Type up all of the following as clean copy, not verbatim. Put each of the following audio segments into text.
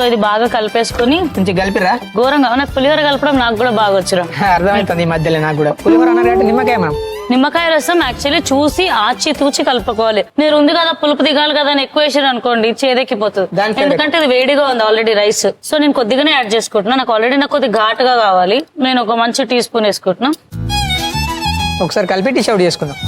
ఇది బాగా కలిపేసుకుని కొంచెం కలిపిరా. ఘోరంగా నాకు పులిహోర కలపడం నాకు కూడా బాగా వచ్చురా. అర్థమవుతుంది ఈ మధ్యలో నాకు కూడా. పులిహోర అన్నారంటే నిమ్మకాయ మనం నిమ్మకాయ రసం యాక్చువల్లీ చూసి ఆచి తూచి కలుపుకోవాలి. మీరు ఉంది కదా పులుపు దిగాలి కదా అని ఎక్కువ వేసారు అనుకోండి చేదెక్కిపోతుంది. ఎందుకంటే ఇది వేడిగా ఉంది ఆల్రెడీ రైస్. సో నేను కొద్దిగానే యాడ్ చేసుకుంటున్నా. నాకు ఆల్రెడీ నాకు కొద్దిగా ఘాటుగా కావాలి. నేను ఒక మంచి టీ స్పూన్ వేసుకుంటున్నా. ఒకసారి కలిపి డిష్ అవుట్ చేసుకుందాం.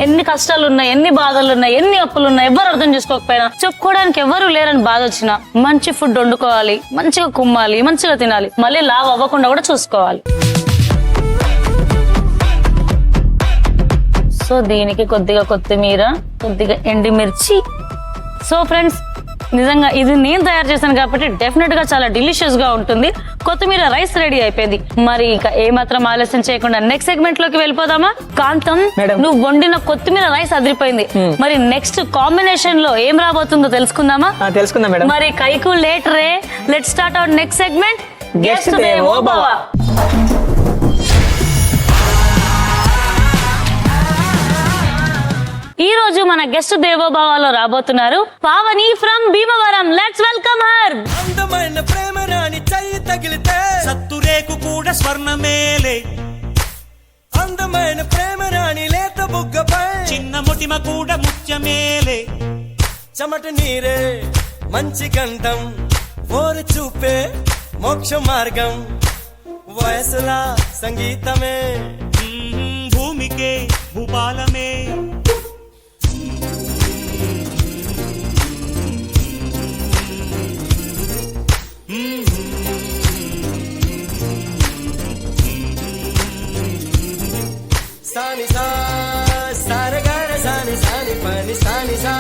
ఎన్ని కష్టాలు ఉన్నాయి, ఎన్ని బాధలు ఉన్నాయి, ఎన్ని అప్పులు ఉన్నాయి, ఎవరు అర్థం చేసుకోకపోయినా చెప్పుకోవడానికి ఎవరు లేరని బాధ వచ్చినా మంచి ఫుడ్ వండుకోవాలి, మంచిగా కుమ్మాలి, మంచిగా తినాలి, మళ్ళీ లావ్ అవ్వకుండా కూడా చూసుకోవాలి. సో దీనికి కొద్దిగా కొత్తిమీర, కొద్దిగా ఎండుమిర్చి. సో ఫ్రెండ్స్ నిజంగా ఇది నేను తయారు చేశాను కాబట్టి డెఫినెట్ గా చాలా డిలిషియస్ గా ఉంటుంది. కొత్తిమీర రైస్ రెడీ అయిపోయింది. మరి ఇక ఏమాత్రం ఆలస్యం చేయకుండా నెక్స్ట్ సెగ్మెంట్ లోకి వెళ్ళిపోదామా? కాంతం, నువ్వు వండిన కొత్తిమీర రైస్ అదిరిపోయింది. మరి నెక్స్ట్ కాంబినేషన్ లో ఏం రాబోతుందో తెలుసుకుందామా? తెలుసుకుందాం మేడం. మరి కైకు లేట్ రే, let start our next segment guest దేవో భవ. ఈ రోజు మన గెస్ట్ దేవోభావాలో రాబోతున్నారు Pavani from Bhimavaram. Let's welcome her. అందమైన ప్రేమ రాణి చెయ్యి తగిలితే సత్తురేకు కూడా స్వర్ణమేలే. అందమైన ప్రేమ రాణి లేత బుగ్గపై చిన్న ముటిమ కూడా ముత్యమేలే. చెమట నీరే మంచి గంధం, ఓరు చూపే మోక్ష మార్గం, వయసులా సంగీతమే భూమికే భూపాలమే. సాని సా సారగార సాని సాని పని సాని సా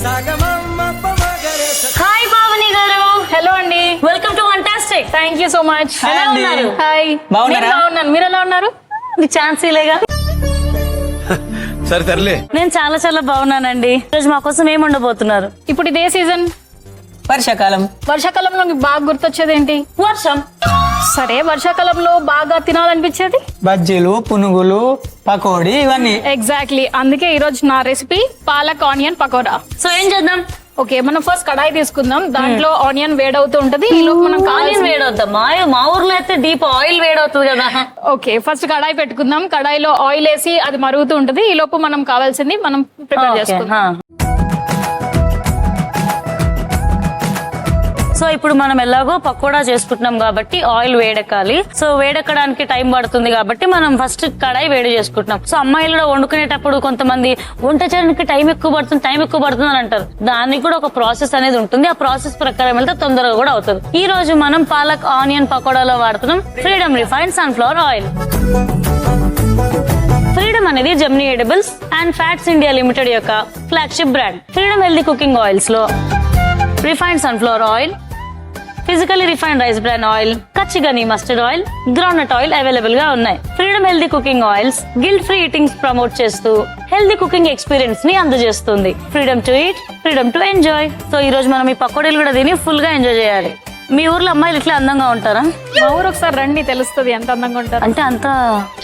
సాగమమ్మ పమగరే. హాయ్ పావని గారు. హలో అండి. Welcome to fantastic. Thank you so much. ఎలా ఉన్నారు? హాయ్. బాగున్నారా? మీరు ఎలా ఉన్నారు? ఛాన్స్ ఇలేగా. సరే తరలే. నేను చాలా చాలా బాగున్నానండి. ఈరోజు మా కోసం ఏం ఉండబోతున్నారు? ఇప్పుడు ఇదే సీజన్, వర్షాకాలం. వర్షాకాలంలో మీకు బాగా గుర్తొచ్చేది ఏంటి? వర్షం. సరే, వర్షాకాలంలో బాగా తినాలనిపించేది? బజ్జీలు, పునుగులు, పకోడీ, ఇవన్నీ. ఎగ్జాక్ట్లీ. అందుకే ఈ రోజు నా recipe palak onion pakoda. So ఏం చేద్దాం? ఓకే, మనం ఫస్ట్ కడాయి తీసుకుందాం. దాంట్లో ఆనియన్ వేడవుతూ ఉంటది. ఈ లోపు మనం ఆనియన్ వేడవుద్దాం. మా ఊర్లో అయితే డీప్ ఆయిల్ వేడవుతుంది కదా. ఓకే, ఫస్ట్ కడాయి పెట్టుకుందాం. కడాయిలో ఆయిల్ వేసి అది మరుగుతూ ఉంటది. ఈ లోపు మనం కావాల్సింది మనం ప్రిపేర్ చేసుకుందాం. సో ఇప్పుడు మనం ఎలాగో పకోడా చేసుకుంటున్నాం కాబట్టి ఆయిల్ వేడెక్కాలి. సో వేడెక్కడానికి టైం పడుతుంది కాబట్టి మనం ఫస్ట్ కడాయి వేడి చేసుకుంటున్నాం. సో అమ్మాయిలు కూడా వండుకునేటప్పుడు కొంతమంది వంట చేయడానికి టైం ఎక్కువ పడుతుంది అని అంటారు. దానికి కూడా ఒక ప్రాసెస్ అనేది ఉంటుంది. ఆ ప్రాసెస్ ప్రకారం వెళ్తే తొందరగా కూడా అవుతుంది. ఈ రోజు మనం పాలక్ ఆనియన్ పకోడాలో వాడుతున్నాం Freedom refined sunflower oil. Freedom అనేది Gemini edibles and fats India limited యొక్క flagship brand. Freedom healthy cooking oils లో refined sunflower oil, physically refined rice bran oil, kachi ghani mustard oil, groundnut oil available గా ఉన్నాయి. Freedom healthy cooking oils guilt free eatings promote చేస్తూ healthy cooking experience ని అందజేస్తుంది. Freedom to eat, Freedom to enjoy. So ఈ రోజు మనం ఈ పకోడీలు కూడా తిని ఫుల్ గా ఎంజాయ్ చేయాలి. మీ ఊర్లో అమ్మాయిలు ఇట్లా అందంగా ఉంటారా? మా ఊరు ఒకసారి రండి, తెలుస్తుంది ఎంత అందంగా ఉంటారు. అంటే అంత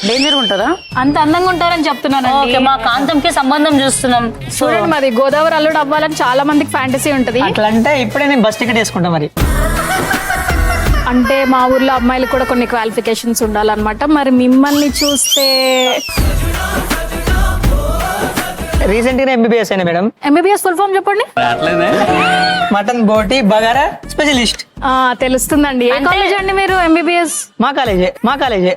డేంజర్ ఉంటారా? అంత అందంగా ఉంటారని చెప్తున్నాను. మా కాంతంకి సంబంధం చూస్తున్నాం. చూడండి, మాది గోదావరి అల్లుడు అవ్వాలని చాలా మందికి ఫ్యాంటసీ ఉంటది. అట్లా అంటే ఇప్పుడే నేను బస్ టికెట్ వేసుకుంటా. మరి అంటే మా ఊర్లో అమ్మాయిలు కూడా కొన్ని క్వాలిఫికేషన్స్ ఉండాలన్నమాట. మరి మిమ్మల్ని చూస్తే రీసెంట్ గా ఎంబీబీఎస్ అయినా మేడం. ఎంబీబీఎస్ ఫుల్ ఫామ్ చెప్పండి. మటన్ బోటి బగారా స్పెషలిస్ట్. తెలుస్తుందండి. ఏ కాలేజ్ అండి మీరు? ఎంబీబీఎస్ మా కాలేజే.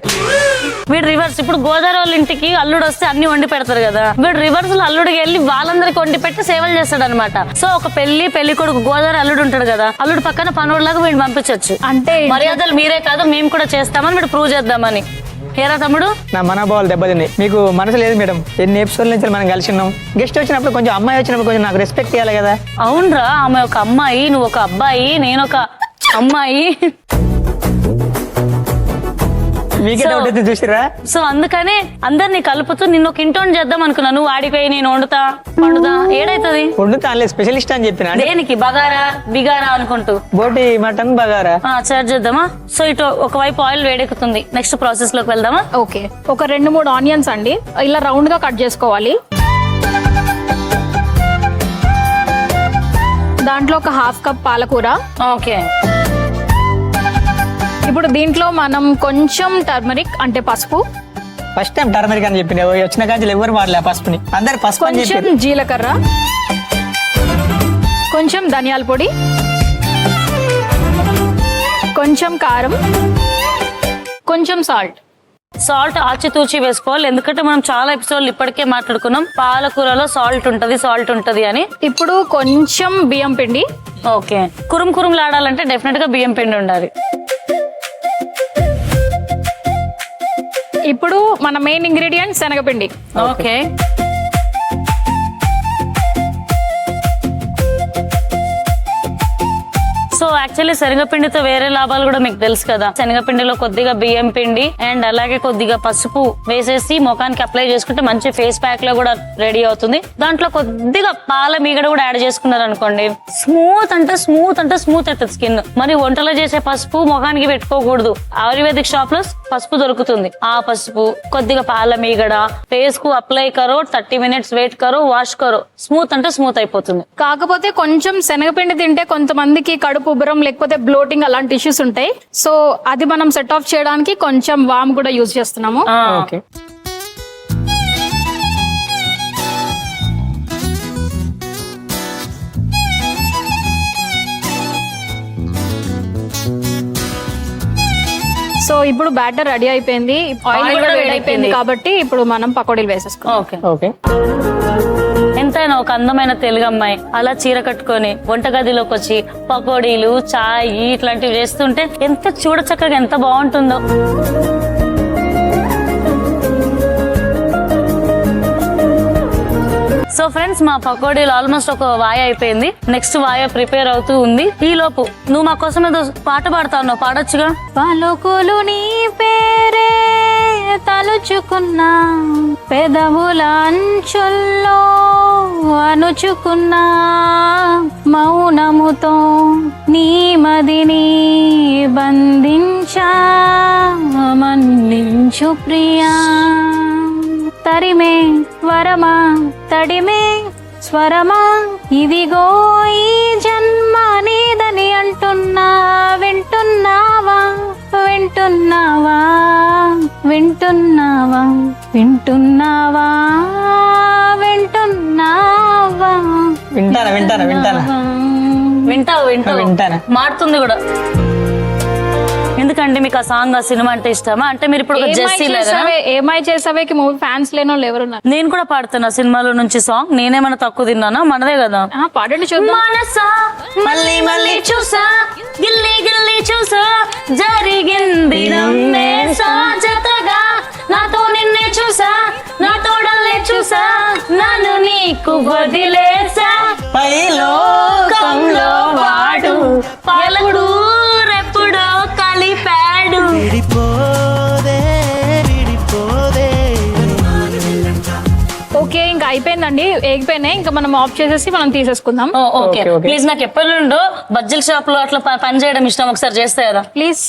వీడు రివర్స్. ఇప్పుడు గోదావరి వాళ్ళ ఇంటికి అల్లుడు వస్తే అన్ని వండి పెడతారు కదా. వీడు రివర్స్ లో అల్లుడికి వెళ్ళి వాళ్ళందరికి వండి పెట్టి సేవలు చేస్తాడు అనమాట. సో ఒక పెళ్లి కొడుకు గోదావరి అల్లుడు ఉంటాడు కదా, అల్లుడు పక్కన పనులాగా వీడిని పంపించవచ్చు. అంటే మర్యాదలు మీరే కాదు మేము కూడా చేస్తామని వీడు ప్రూవ్ చేద్దామని. ఏరా తమ్ముడు? నా మనోభావాలు దెబ్బతిన్నాయి. మీకు మనసు లేదు మేడం. ఎన్ని ఎపిసోడ్ల నుంచి మనం కలిసి ఉన్నాం. గెస్ట్ వచ్చినప్పుడు కొంచెం, అమ్మాయి వచ్చినప్పుడు కొంచెం నాకు రెస్పెక్ట్ ఇవ్వాలి కదా. అవునరా, ఆమె ఒక అమ్మాయి, నువ్వు ఒక అబ్బాయి, నేను ఒక అమ్మాయి. మీకే డౌట్ అయితే చూసిరా. సో అందుకనే అందరినీ కలుపుతూ నిన్ను ఒక ఇంటోన్ చేద్దాం అనుకున్నా. నువ్వు ఆడిపోయి నేను వండుతా ఏడైతుంది? వండుతా స్పెషలిస్ట్ అని చెప్పిన. దేనికి? బగారా బిగారా అనుకుంటూ. బోటి మటన్ బగారా చార్జ్ చేద్దామా? సో ఇటు ఒకవైపు ఆయిల్ వేడెక్కుతుంది. నెక్స్ట్ ప్రాసెస్ లోకి వెళ్దామా? ఓకే, ఒక 2-3 ఆనియన్స్ అండి ఇలా రౌండ్ గా కట్ చేసుకోవాలి. దాంట్లో ఒక 1/2 కప్ పాలకూర. ఓకే. ఇప్పుడు దీంట్లో మనం కొంచెం టర్మరిక్ అంటే పసుపు, ఫస్ట్ టైం టర్మరిక్ అని చెప్పింది, వచ్చిన కాంచెలు ఎవరు వాడలే పసుపుని, అందరు పసుపు అని కొంచెం చెప్పారు. జీలకర్ర, కొంచెం ధనియాల పొడి, కొంచెం కారం, కొంచెం సాల్ట్. సాల్ట్ ఆచితూచి వేసుకోవాలి, ఎందుకంటే మనం చాలా ఎపిసోడ్లు ఇప్పటికే మాట్లాడుకున్నాం పాలకూరలో సాల్ట్ ఉంటది అని. ఇప్పుడు కొంచెం బియ్యం పిండి. ఓకే. కురుం లాడాలంటే డెఫినెట్ గా బియ్యం పిండి ఉండాలి. ఇప్పుడు మన మెయిన్ ఇంగ్రీడియంట్ శనగపిండి. ఓకే. సో యాక్చువల్లీ శనగపిండితో వేరే లాభాలు కూడా మీకు తెలుసు కదా. శనగపిండిలో కొద్దిగా బియ్యం పిండి అండ్ అలాగే కొద్దిగా పసుపు వేసేసి ముఖానికి అప్లై చేసుకుంటే మంచి ఫేస్ ప్యాక్ లో కూడా రెడీ అవుతుంది. దాంట్లో కొద్దిగా పాల మీగడ కూడా యాడ్ చేసుకున్నారు అనుకోండి, స్మూత్ అవుతుంది స్కిన్. మరి వంటలో చేసే పసుపు ముఖానికి పెట్టుకోకూడదు. ఆయుర్వేదిక్ షాప్ లో పసుపు దొరుకుతుంది. ఆ పసుపు కొద్దిగా పాల మీగడ ఫేస్ కు అప్లై కరో, 30 minutes వెయిట్ కరో, వాష్ కరో, స్మూత్ అయిపోతుంది. కాకపోతే కొంచెం శనగపిండి తింటే కొంతమందికి కడుపు ఉబ్బరం లేకపోతే బ్లోటింగ్ అలాంటి ఇష్యూస్ ఉంటాయి. సో అది మనం సెట్ ఆఫ్ చేయడానికి కొంచెం వామ్ కూడా యూజ్ చేస్తున్నాము. ఓకే. సో ఇప్పుడు బ్యాటర్ రెడీ అయిపోయింది, ఆయిల్ కూడా రెడీ అయిపోయింది కాబట్టి ఇప్పుడు మనం పకోడీలు వేసేసుకోవాలి. ఓకే. ఓకే. ఎంతైనా ఒక అందమైన తెలుగు అమ్మాయి అలా చీర కట్టుకొని వంటగదిలోకి వచ్చి పకోడీలు, చాయ్ ఇట్లాంటివి చేస్తుంటే ఎంత చూడచక్కగా ఎంత బాగుంటుందో. సో ఫ్రెండ్స్, మా పకోడీలు ఆల్మోస్ట్ ఒక వాయ అయిపోయింది. నెక్స్ట్ వాయ ప్రిపేర్ అవుతూ ఉంది. ఈ లోపు నువ్వు మా కోసం ఏదో పాట పాడతావు, పాడొచ్చుగా. పలుకులు నీ పేరే తలుచుకున్నా, పెదవుల అంచుల్లో అనుచుకున్నా, మౌనముతో నీ మదిని బంధించా, మన్నించు ప్రియా. తరిమే వరమా తడిమే స్వరమా, ఇదిగో ఈ జన్మ నీదని అంటున్నా, వింటున్నావా వింటున్నావా వింటున్నావా వింటున్నావా వింటున్నావా. వింటావు మారుతుంది కూడా. ఎందుకంటే మీకు ఆ సాంగ్, ఆ సినిమా అంటే ఇష్టమా? అంటే మీరు ఇప్పుడు ఏమై చేసావేకి మూవీ ఫ్యాన్స్ లేని వాళ్ళు ఎవరున్నారు? నేను కూడా పాడుతున్నా సినిమాలో నుంచి సాంగ్. నేనేమన్నా తక్కువ తిన్నానా? మనదే కదా. పాడండి చూద్దాం. మనసా మళ్ళీ మళ్ళీ చూసా, గిల్లి గిల్లి చూసా, జరిగింది నమ్మే సాజతగా, నాతో నిన్నే చూసా, నా తోడల్లే చూసా, నన్ను నీకు వదిలేసా, పైలోకంలో వాడు పలుకుడు రెప్పుడో కలిపాడు. ఓకే, ఇంకా అయిపోయిందండి, ఏగిపోయినాయి. ఇంకా మనం ఆఫ్ చేసేసి మనం తీసేసుకుందాం. ఓకే. ప్లీజ్ నాకు ఎప్పటి నుండో బజ్జీల షాప్ లో అట్లా పని చేయడం ఇష్టం, ఒకసారి చేస్తే కదా ప్లీజ్.